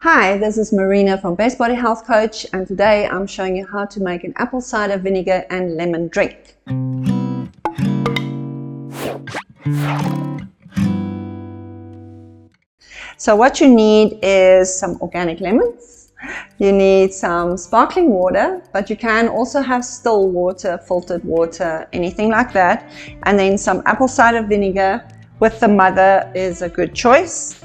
Hi, this is Marina from Best Body Health Coach, and today I'm showing you how to make an apple cider vinegar and lemon drink. So what you need is some organic lemons, you need some sparkling water, but you can also have still water, filtered water, anything like that, and then some apple cider vinegar with the mother is a good choice.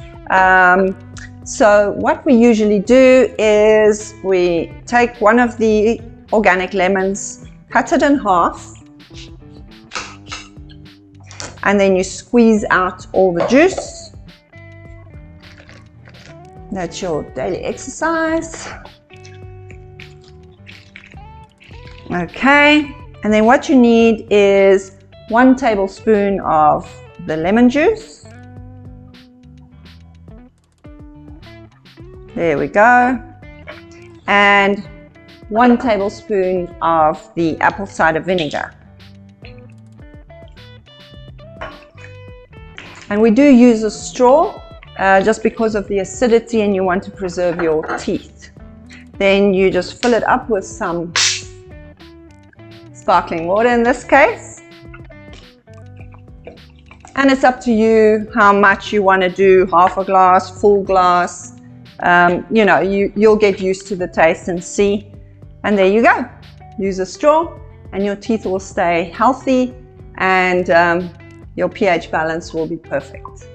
So what we usually do is we take one of the organic lemons, cut it in half, and then you squeeze out all the juice. That's your daily exercise. Okay, and then what you need is 1 tablespoon of the lemon juice. There we go. And 1 tablespoon of the apple cider vinegar. And we do use a straw just because of the acidity and you want to preserve your teeth. Then you just fill it up with some sparkling water in this case. And it's up to you how much you want to do, half a glass, full glass. You know, you'll get used to the taste and see. And there you go. Use a straw and your teeth will stay healthy and your pH balance will be perfect.